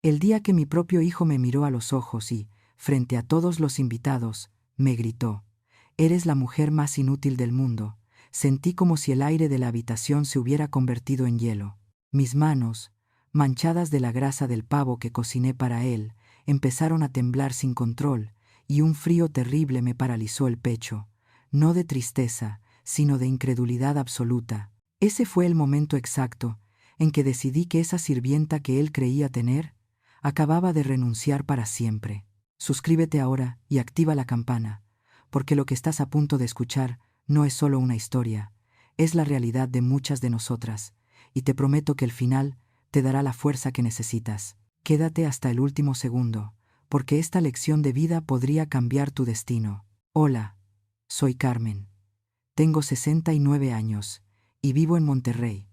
El día que mi propio hijo me miró a los ojos y, frente a todos los invitados, me gritó: «Eres la mujer más inútil del mundo», sentí como si el aire de la habitación se hubiera convertido en hielo. Mis manos, manchadas de la grasa del pavo que cociné para él, empezaron a temblar sin control, y un frío terrible me paralizó el pecho, no de tristeza, sino de incredulidad absoluta. Ese fue el momento exacto en que decidí que esa sirvienta que él creía tener acababa de renunciar para siempre. Suscríbete ahora y activa la campana, porque lo que estás a punto de escuchar no es solo una historia, es la realidad de muchas de nosotras, y te prometo que el final te dará la fuerza que necesitas. Quédate hasta el último segundo, porque esta lección de vida podría cambiar tu destino. Hola, soy Carmen. Tengo 69 años y vivo en Monterrey.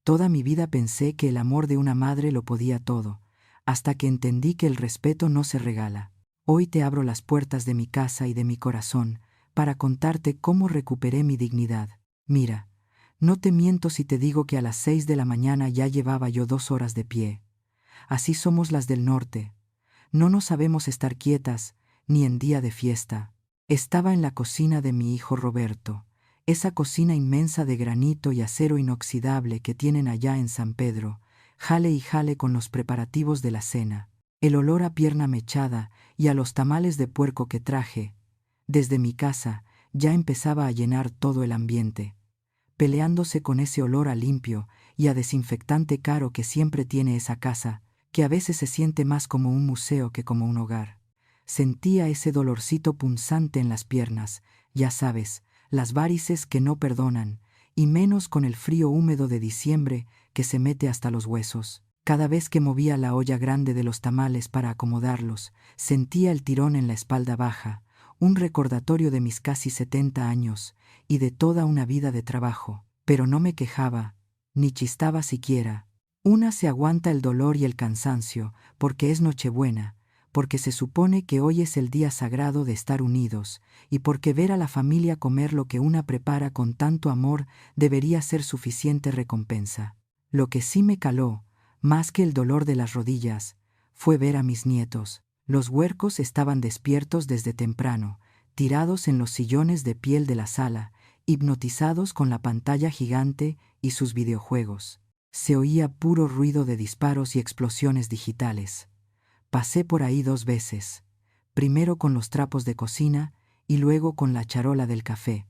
Toda mi vida pensé que el amor de una madre lo podía todo, hasta que entendí que el respeto no se regala. Hoy te abro las puertas de mi casa y de mi corazón para contarte cómo recuperé mi dignidad. Mira, no te miento si te digo que a las 6 de la mañana ya llevaba yo 2 horas de pie. Así somos las del norte. No nos sabemos estar quietas, ni en día de fiesta. Estaba en la cocina de mi hijo Roberto, esa cocina inmensa de granito y acero inoxidable que tienen allá en San Pedro, jale y jale con los preparativos de la cena. El olor a pierna mechada y a los tamales de puerco que traje desde mi casa ya empezaba a llenar todo el ambiente, peleándose con ese olor a limpio y a desinfectante caro que siempre tiene esa casa, que a veces se siente más como un museo que como un hogar. Sentía ese dolorcito punzante en las piernas, ya sabes, las varices que no perdonan, y menos con el frío húmedo de diciembre que se mete hasta los huesos. Cada vez que movía la olla grande de los tamales para acomodarlos, sentía el tirón en la espalda baja, un recordatorio de mis casi 70 años y de toda una vida de trabajo. Pero no me quejaba, ni chistaba siquiera. Una se aguanta el dolor y el cansancio, porque es Nochebuena, porque se supone que hoy es el día sagrado de estar unidos, y porque ver a la familia comer lo que una prepara con tanto amor debería ser suficiente recompensa. Lo que sí me caló, más que el dolor de las rodillas, fue ver a mis nietos. Los huercos estaban despiertos desde temprano, tirados en los sillones de piel de la sala, hipnotizados con la pantalla gigante y sus videojuegos. Se oía puro ruido de disparos y explosiones digitales. Pasé por ahí 2 veces, primero con los trapos de cocina y luego con la charola del café,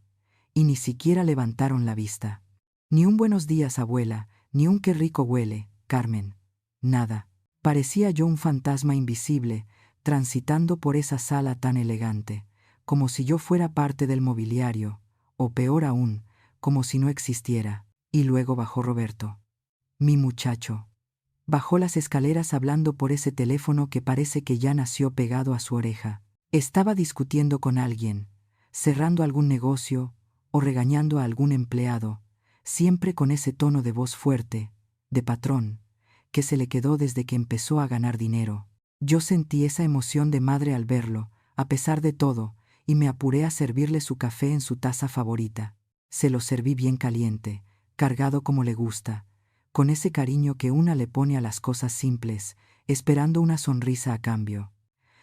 y ni siquiera levantaron la vista. Ni un buenos días, abuela, ni un qué rico huele, Carmen. Nada. Parecía yo un fantasma invisible, transitando por esa sala tan elegante, como si yo fuera parte del mobiliario, o peor aún, como si no existiera. Y luego bajó Roberto. Mi muchacho. Bajó las escaleras hablando por ese teléfono que parece que ya nació pegado a su oreja. Estaba discutiendo con alguien, cerrando algún negocio o regañando a algún empleado, siempre con ese tono de voz fuerte, de patrón, que se le quedó desde que empezó a ganar dinero. Yo sentí esa emoción de madre al verlo, a pesar de todo, y me apuré a servirle su café en su taza favorita. Se lo serví bien caliente, cargado como le gusta, con ese cariño que una le pone a las cosas simples, esperando una sonrisa a cambio.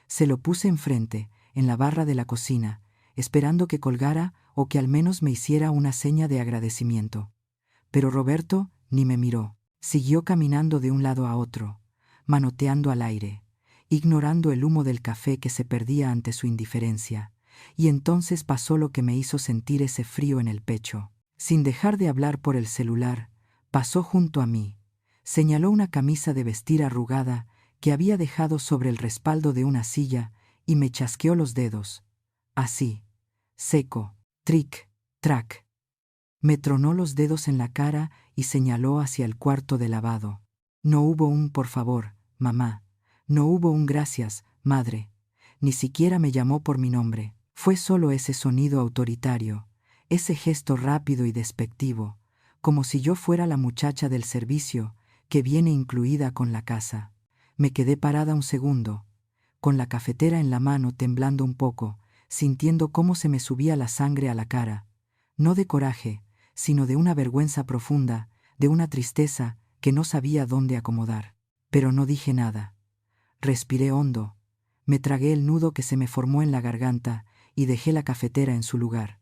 Se lo puse enfrente, en la barra de la cocina, esperando que colgara o que al menos me hiciera una seña de agradecimiento. Pero Roberto ni me miró. Siguió caminando de un lado a otro, manoteando al aire, ignorando el humo del café que se perdía ante su indiferencia, y entonces pasó lo que me hizo sentir ese frío en el pecho. Sin dejar de hablar por el celular, pasó junto a mí, señaló una camisa de vestir arrugada que había dejado sobre el respaldo de una silla y me chasqueó los dedos. Así, seco, tric, trac. Me tronó los dedos en la cara y señaló hacia el cuarto de lavado. No hubo un por favor, mamá. No hubo un gracias, madre. Ni siquiera me llamó por mi nombre. Fue solo ese sonido autoritario, ese gesto rápido y despectivo, como si yo fuera la muchacha del servicio que viene incluida con la casa. Me quedé parada un segundo, con la cafetera en la mano temblando un poco, sintiendo cómo se me subía la sangre a la cara, no de coraje, sino de una vergüenza profunda, de una tristeza que no sabía dónde acomodar. Pero no dije nada. Respiré hondo. Me tragué el nudo que se me formó en la garganta y dejé la cafetera en su lugar.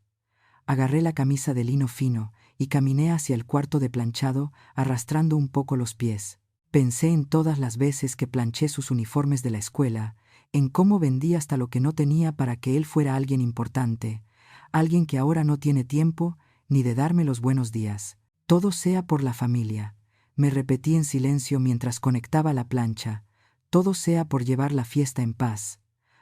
Agarré la camisa de lino fino y caminé hacia el cuarto de planchado, arrastrando un poco los pies. Pensé en todas las veces que planché sus uniformes de la escuela, en cómo vendí hasta lo que no tenía para que él fuera alguien importante, alguien que ahora no tiene tiempo ni de darme los buenos días. Todo sea por la familia, me repetí en silencio mientras conectaba la plancha, todo sea por llevar la fiesta en paz,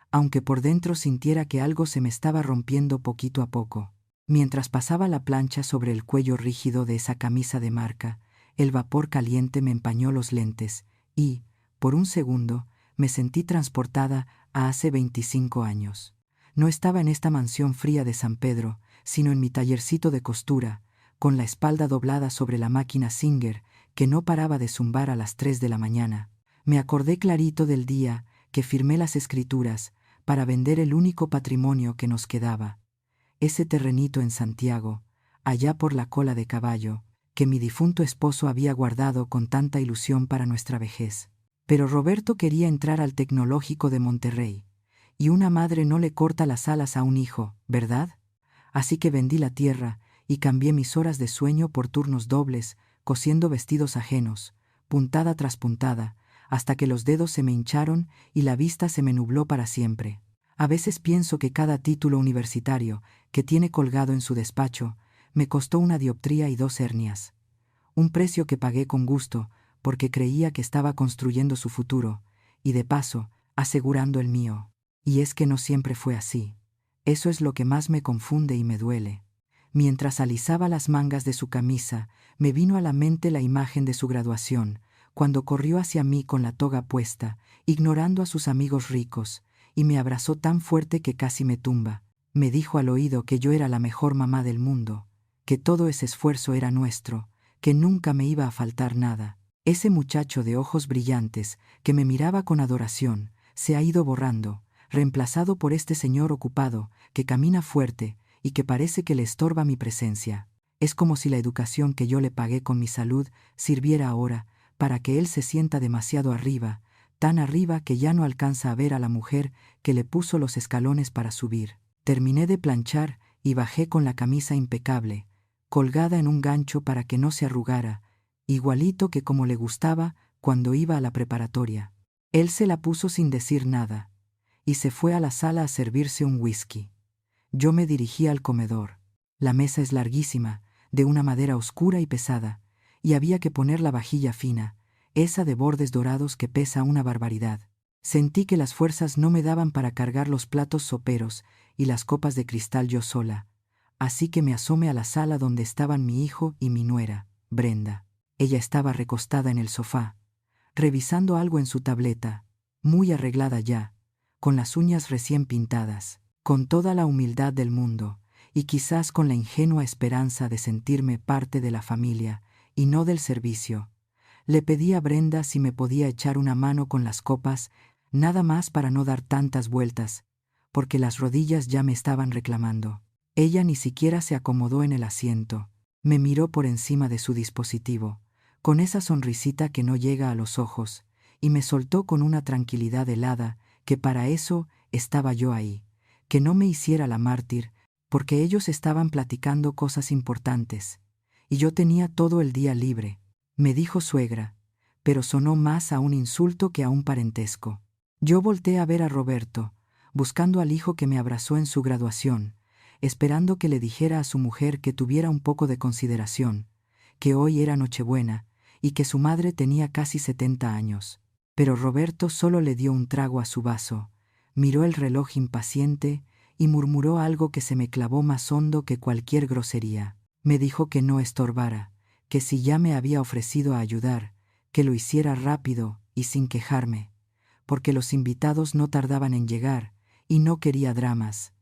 aunque por dentro sintiera que algo se me estaba rompiendo poquito a poco. Mientras pasaba la plancha sobre el cuello rígido de esa camisa de marca, el vapor caliente me empañó los lentes y, por un segundo, me sentí transportada a hace 25 años. No estaba en esta mansión fría de San Pedro, sino en mi tallercito de costura, con la espalda doblada sobre la máquina Singer, que no paraba de zumbar a las 3 de la mañana. Me acordé clarito del día que firmé las escrituras para vender el único patrimonio que nos quedaba, ese terrenito en Santiago, allá por la Cola de Caballo, que mi difunto esposo había guardado con tanta ilusión para nuestra vejez. Pero Roberto quería entrar al Tecnológico de Monterrey, y una madre no le corta las alas a un hijo, ¿verdad? Así que vendí la tierra y cambié mis horas de sueño por turnos dobles, cosiendo vestidos ajenos, puntada tras puntada, hasta que los dedos se me hincharon y la vista se me nubló para siempre. A veces pienso que cada título universitario que tiene colgado en su despacho me costó una dioptría y 2 hernias. Un precio que pagué con gusto porque creía que estaba construyendo su futuro y, de paso, asegurando el mío. Y es que no siempre fue así. Eso es lo que más me confunde y me duele. Mientras alisaba las mangas de su camisa, me vino a la mente la imagen de su graduación, cuando corrió hacia mí con la toga puesta, ignorando a sus amigos ricos, y me abrazó tan fuerte que casi me tumba. Me dijo al oído que yo era la mejor mamá del mundo, que todo ese esfuerzo era nuestro, que nunca me iba a faltar nada. Ese muchacho de ojos brillantes, que me miraba con adoración, se ha ido borrando, reemplazado por este señor ocupado, que camina fuerte y que parece que le estorba mi presencia. Es como si la educación que yo le pagué con mi salud sirviera ahora para que él se sienta demasiado arriba, tan arriba que ya no alcanza a ver a la mujer que le puso los escalones para subir. Terminé de planchar y bajé con la camisa impecable, colgada en un gancho para que no se arrugara, igualito que como le gustaba cuando iba a la preparatoria. Él se la puso sin decir nada, y se fue a la sala a servirse un whisky. Yo me dirigí al comedor. La mesa es larguísima, de una madera oscura y pesada, y había que poner la vajilla fina, esa de bordes dorados que pesa una barbaridad. Sentí que las fuerzas no me daban para cargar los platos soperos y las copas de cristal yo sola, así que me asomé a la sala donde estaban mi hijo y mi nuera, Brenda. Ella estaba recostada en el sofá, revisando algo en su tableta, muy arreglada ya, con las uñas recién pintadas, con toda la humildad del mundo, y quizás con la ingenua esperanza de sentirme parte de la familia y no del servicio. Le pedí a Brenda si me podía echar una mano con las copas, nada más para no dar tantas vueltas, porque las rodillas ya me estaban reclamando. Ella ni siquiera se acomodó en el asiento, me miró por encima de su dispositivo, con esa sonrisita que no llega a los ojos, y me soltó con una tranquilidad helada que para eso estaba yo ahí, que no me hiciera la mártir, porque ellos estaban platicando cosas importantes, y yo tenía todo el día libre. Me dijo suegra, pero sonó más a un insulto que a un parentesco. Yo volteé a ver a Roberto, buscando al hijo que me abrazó en su graduación, esperando que le dijera a su mujer que tuviera un poco de consideración, que hoy era Nochebuena y que su madre tenía casi 70 años. Pero Roberto solo le dio un trago a su vaso, miró el reloj impaciente y murmuró algo que se me clavó más hondo que cualquier grosería. Me dijo que no estorbara, que si ya me había ofrecido a ayudar, que lo hiciera rápido y sin quejarme, porque los invitados no tardaban en llegar y no quería dramas.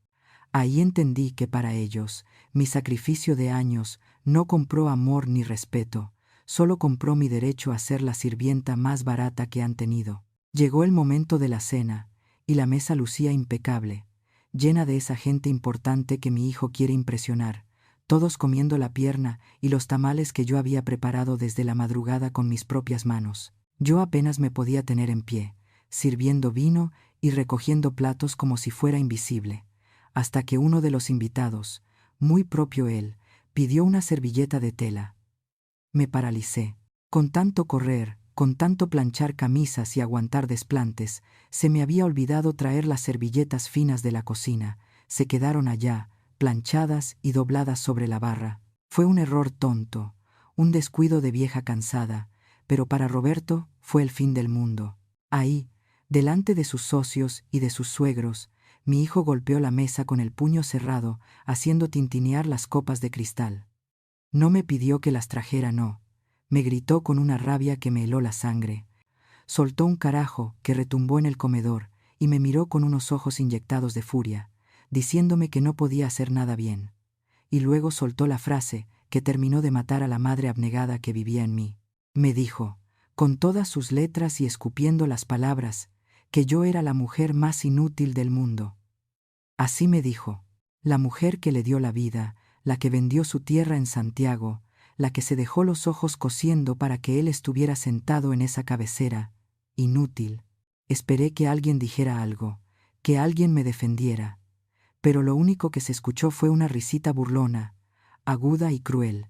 Ahí entendí que para ellos, mi sacrificio de años no compró amor ni respeto, solo compró mi derecho a ser la sirvienta más barata que han tenido. Llegó el momento de la cena, y la mesa lucía impecable, llena de esa gente importante que mi hijo quiere impresionar, todos comiendo la pierna y los tamales que yo había preparado desde la madrugada con mis propias manos. Yo apenas me podía tener en pie, sirviendo vino y recogiendo platos como si fuera invisible, hasta que uno de los invitados, muy propio él, pidió una servilleta de tela. Me paralicé. Con tanto correr, con tanto planchar camisas y aguantar desplantes, se me había olvidado traer las servilletas finas de la cocina. Se quedaron allá, planchadas y dobladas sobre la barra. Fue un error tonto, un descuido de vieja cansada, pero para Roberto fue el fin del mundo. Ahí, delante de sus socios y de sus suegros, mi hijo golpeó la mesa con el puño cerrado, haciendo tintinear las copas de cristal. No me pidió que las trajera, no. Me gritó con una rabia que me heló la sangre. Soltó un carajo que retumbó en el comedor y me miró con unos ojos inyectados de furia, diciéndome que no podía hacer nada bien. Y luego soltó la frase que terminó de matar a la madre abnegada que vivía en mí. Me dijo, con todas sus letras y escupiendo las palabras, que yo era la mujer más inútil del mundo. Así me dijo, la mujer que le dio la vida, la que vendió su tierra en Santiago, la que se dejó los ojos cosiendo para que él estuviera sentado en esa cabecera, inútil. Esperé que alguien dijera algo, que alguien me defendiera, pero lo único que se escuchó fue una risita burlona, aguda y cruel.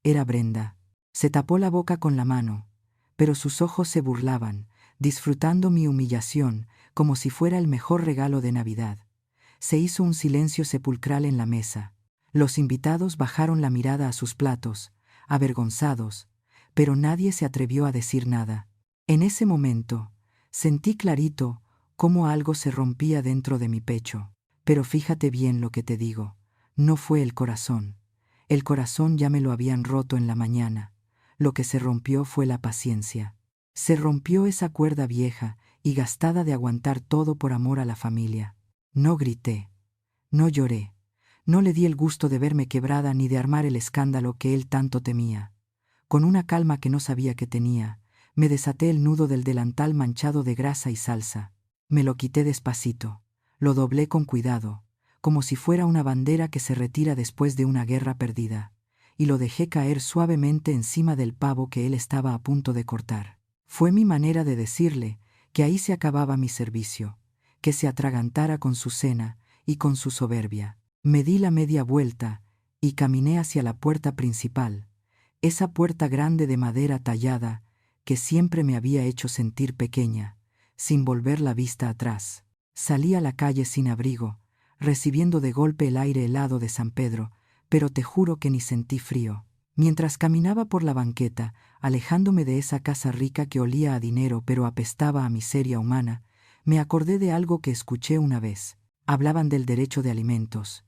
Era Brenda. Se tapó la boca con la mano, pero sus ojos se burlaban, disfrutando mi humillación como si fuera el mejor regalo de Navidad. Se hizo un silencio sepulcral en la mesa. Los invitados bajaron la mirada a sus platos, avergonzados, pero nadie se atrevió a decir nada. En ese momento, sentí clarito cómo algo se rompía dentro de mi pecho. Pero fíjate bien lo que te digo, no fue el corazón. El corazón ya me lo habían roto en la mañana. Lo que se rompió fue la paciencia. Se rompió esa cuerda vieja y gastada de aguantar todo por amor a la familia. No grité, no lloré, no le di el gusto de verme quebrada ni de armar el escándalo que él tanto temía. Con una calma que no sabía que tenía, me desaté el nudo del delantal manchado de grasa y salsa. Me lo quité despacito, lo doblé con cuidado, como si fuera una bandera que se retira después de una guerra perdida, y lo dejé caer suavemente encima del pavo que él estaba a punto de cortar. Fue mi manera de decirle que ahí se acababa mi servicio, que se atragantara con su cena y con su soberbia. Me di la media vuelta y caminé hacia la puerta principal, esa puerta grande de madera tallada que siempre me había hecho sentir pequeña, sin volver la vista atrás. Salí a la calle sin abrigo, recibiendo de golpe el aire helado de San Pedro, pero te juro que ni sentí frío. Mientras caminaba por la banqueta, alejándome de esa casa rica que olía a dinero pero apestaba a miseria humana, me acordé de algo que escuché una vez. Hablaban del derecho de alimentos,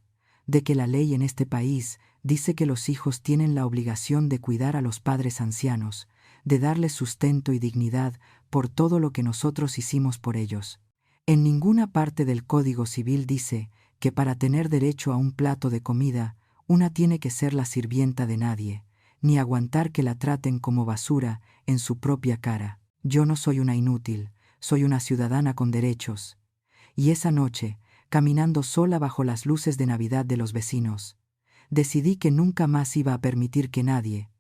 de que la ley en este país dice que los hijos tienen la obligación de cuidar a los padres ancianos, de darles sustento y dignidad por todo lo que nosotros hicimos por ellos. En ninguna parte del Código Civil dice que para tener derecho a un plato de comida, una tiene que ser la sirvienta de nadie, ni aguantar que la traten como basura en su propia cara. Yo no soy una inútil, soy una ciudadana con derechos. Y esa noche, caminando sola bajo las luces de Navidad de los vecinos, decidí que nunca más iba a permitir que nadie,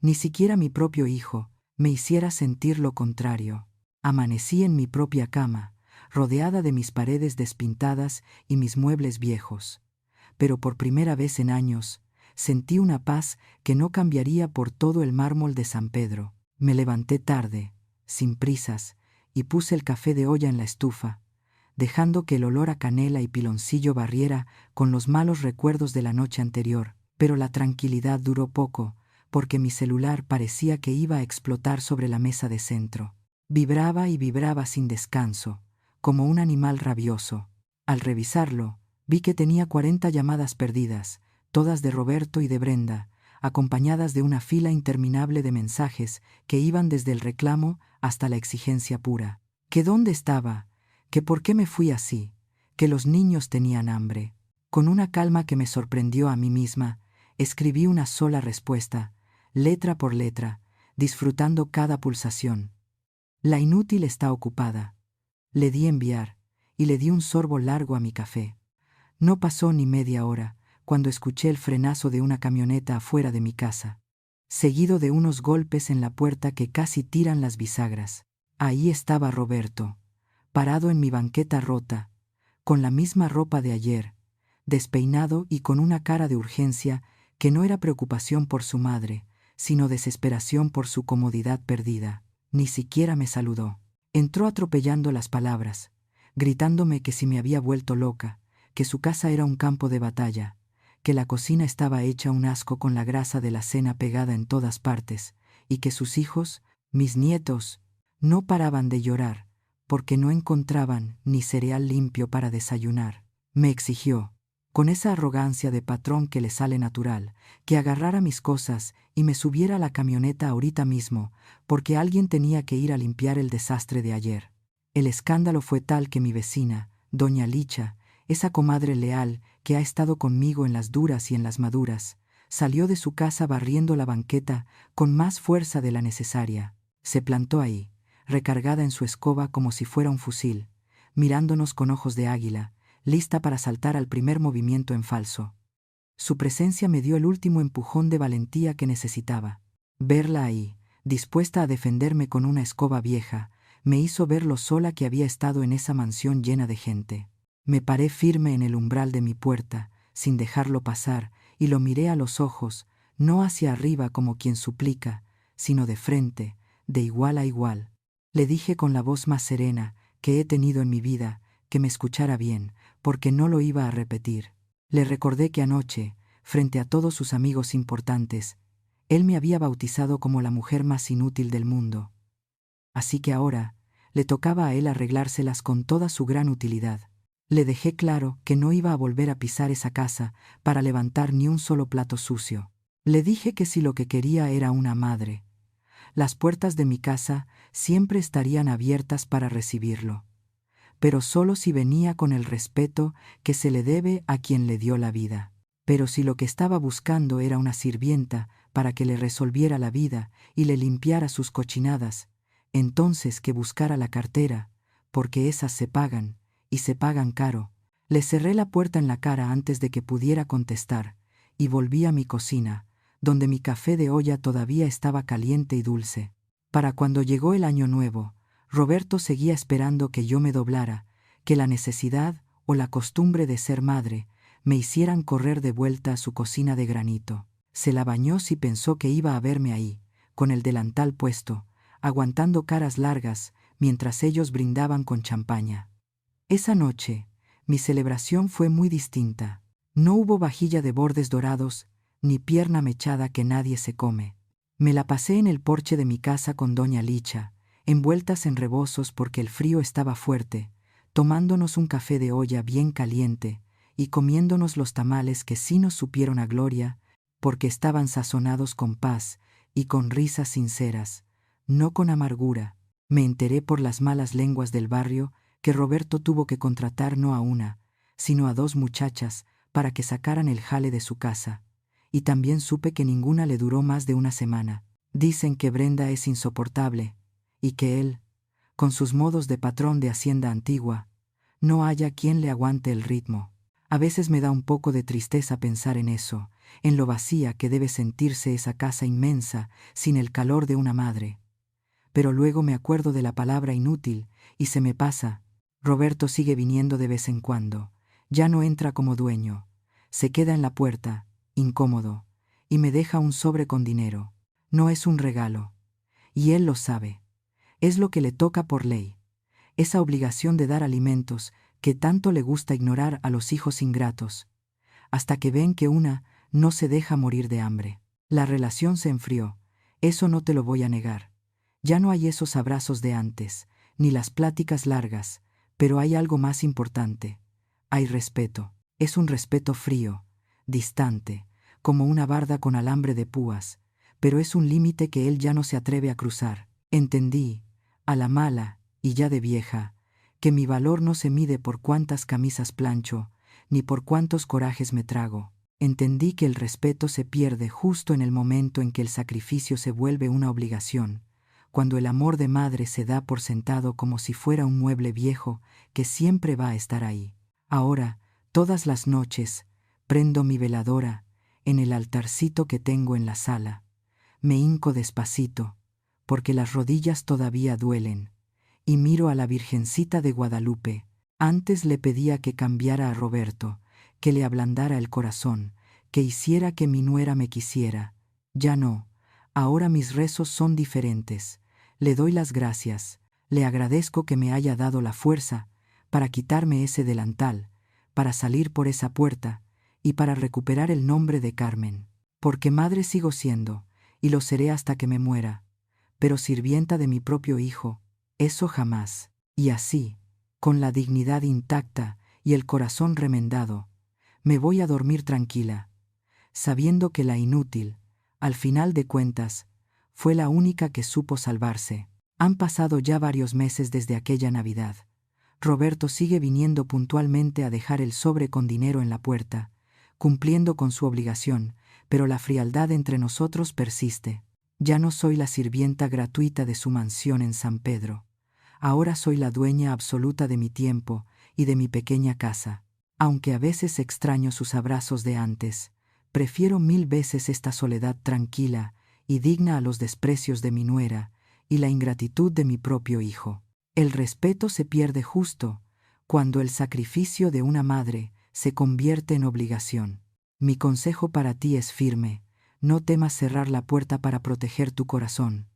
ni siquiera mi propio hijo, me hiciera sentir lo contrario. Amanecí en mi propia cama, rodeada de mis paredes despintadas y mis muebles viejos. Pero por primera vez en años, sentí una paz que no cambiaría por todo el mármol de San Pedro. Me levanté tarde, sin prisas, y puse el café de olla en la estufa, dejando que el olor a canela y piloncillo barriera con los malos recuerdos de la noche anterior. Pero la tranquilidad duró poco, porque mi celular parecía que iba a explotar sobre la mesa de centro. Vibraba y vibraba sin descanso, como un animal rabioso. Al revisarlo, vi que tenía 40 llamadas perdidas, todas de Roberto y de Brenda, acompañadas de una fila interminable de mensajes que iban desde el reclamo hasta la exigencia pura. ¿Que dónde estaba? ¿Que por qué me fui así? ¿Que los niños tenían hambre? Con una calma que me sorprendió a mí misma, escribí una sola respuesta, letra por letra, disfrutando cada pulsación. La inútil está ocupada. Le di enviar, y le di un sorbo largo a mi café. No pasó ni media hora, cuando escuché el frenazo de una camioneta afuera de mi casa, seguido de unos golpes en la puerta que casi tiran las bisagras. Ahí estaba Roberto, parado en mi banqueta rota, con la misma ropa de ayer, despeinado y con una cara de urgencia que no era preocupación por su madre, sino desesperación por su comodidad perdida. Ni siquiera me saludó. Entró atropellando las palabras, gritándome que si me había vuelto loca, que su casa era un campo de batalla, que la cocina estaba hecha un asco con la grasa de la cena pegada en todas partes, y que sus hijos, mis nietos, no paraban de llorar, porque no encontraban ni cereal limpio para desayunar. Me exigió, con esa arrogancia de patrón que le sale natural, que agarrara mis cosas y me subiera a la camioneta ahorita mismo, porque alguien tenía que ir a limpiar el desastre de ayer. El escándalo fue tal que mi vecina, doña Licha, esa comadre leal que ha estado conmigo en las duras y en las maduras, salió de su casa barriendo la banqueta con más fuerza de la necesaria. Se plantó ahí, recargada en su escoba como si fuera un fusil, mirándonos con ojos de águila, lista para saltar al primer movimiento en falso. Su presencia me dio el último empujón de valentía que necesitaba. Verla ahí, dispuesta a defenderme con una escoba vieja, me hizo ver lo sola que había estado en esa mansión llena de gente. Me paré firme en el umbral de mi puerta, sin dejarlo pasar, y lo miré a los ojos, no hacia arriba como quien suplica, sino de frente, de igual a igual. Le dije con la voz más serena que he tenido en mi vida, que me escuchara bien, porque no lo iba a repetir. Le recordé que anoche, frente a todos sus amigos importantes, él me había bautizado como la mujer más inútil del mundo. Así que ahora le tocaba a él arreglárselas con toda su gran utilidad. Le dejé claro que no iba a volver a pisar esa casa para levantar ni un solo plato sucio. Le dije que si lo que quería era una madre, las puertas de mi casa siempre estarían abiertas para recibirlo, pero solo si venía con el respeto que se le debe a quien le dio la vida. Pero si lo que estaba buscando era una sirvienta para que le resolviera la vida y le limpiara sus cochinadas, entonces que buscara la cartera, porque esas se pagan, y se pagan caro. Le cerré la puerta en la cara antes de que pudiera contestar, y volví a mi cocina, donde mi café de olla todavía estaba caliente y dulce. Para cuando llegó el año nuevo, Roberto seguía esperando que yo me doblara, que la necesidad o la costumbre de ser madre me hicieran correr de vuelta a su cocina de granito. Se la bañó si pensó que iba a verme ahí, con el delantal puesto, aguantando caras largas mientras ellos brindaban con champaña. Esa noche, mi celebración fue muy distinta. No hubo vajilla de bordes dorados, ni pierna mechada que nadie se come. Me la pasé en el porche de mi casa con doña Licha, envueltas en rebozos porque el frío estaba fuerte, tomándonos un café de olla bien caliente y comiéndonos los tamales que sí nos supieron a gloria, porque estaban sazonados con paz y con risas sinceras, no con amargura. Me enteré por las malas lenguas del barrio que Roberto tuvo que contratar no a una, sino a 2 muchachas para que sacaran el jale de su casa, y también supe que ninguna le duró más de una semana. Dicen que Brenda es insoportable, y que él, con sus modos de patrón de hacienda antigua, no haya quien le aguante el ritmo. A veces me da un poco de tristeza pensar en eso, en lo vacía que debe sentirse esa casa inmensa sin el calor de una madre. Pero luego me acuerdo de la palabra inútil y se me pasa. Roberto sigue viniendo de vez en cuando. Ya no entra como dueño. Se queda en la puerta, incómodo, y me deja un sobre con dinero. No es un regalo. Y él lo sabe. Es lo que le toca por ley. Esa obligación de dar alimentos que tanto le gusta ignorar a los hijos ingratos, hasta que ven que una no se deja morir de hambre. La relación se enfrió, eso no te lo voy a negar. Ya no hay esos abrazos de antes, ni las pláticas largas, pero hay algo más importante. Hay respeto. Es un respeto frío, distante, como una barda con alambre de púas, pero es un límite que él ya no se atreve a cruzar. Entendí, a la mala, y ya de vieja, que mi valor no se mide por cuántas camisas plancho, ni por cuántos corajes me trago. Entendí que el respeto se pierde justo en el momento en que el sacrificio se vuelve una obligación, cuando el amor de madre se da por sentado como si fuera un mueble viejo que siempre va a estar ahí. Ahora, todas las noches, prendo mi veladora en el altarcito que tengo en la sala. Me hinco despacito, porque las rodillas todavía duelen, y miro a la Virgencita de Guadalupe. Antes le pedía que cambiara a Roberto, que le ablandara el corazón, que hiciera que mi nuera me quisiera. Ya no, ahora mis rezos son diferentes. Le doy las gracias, le agradezco que me haya dado la fuerza para quitarme ese delantal, para salir por esa puerta y para recuperar el nombre de Carmen. Porque madre sigo siendo, y lo seré hasta que me muera, pero sirvienta de mi propio hijo, eso jamás. Y así, con la dignidad intacta y el corazón remendado, me voy a dormir tranquila, sabiendo que la inútil, al final de cuentas, fue la única que supo salvarse. Han pasado ya varios meses desde aquella Navidad. Roberto sigue viniendo puntualmente a dejar el sobre con dinero en la puerta, cumpliendo con su obligación, pero la frialdad entre nosotros persiste. Ya no soy la sirvienta gratuita de su mansión en San Pedro. Ahora soy la dueña absoluta de mi tiempo y de mi pequeña casa. Aunque a veces extraño sus abrazos de antes, prefiero 1000 veces esta soledad tranquila y digna a los desprecios de mi nuera y la ingratitud de mi propio hijo. El respeto se pierde justo cuando el sacrificio de una madre se convierte en obligación. Mi consejo para ti es firme: no temas cerrar la puerta para proteger tu corazón.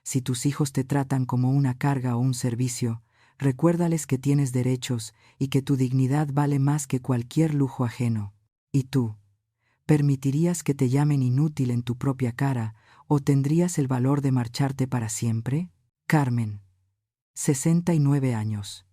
Si tus hijos te tratan como una carga o un servicio, recuérdales que tienes derechos y que tu dignidad vale más que cualquier lujo ajeno. ¿Y tú? ¿Permitirías que te llamen inútil en tu propia cara o tendrías el valor de marcharte para siempre? Carmen, 69 años.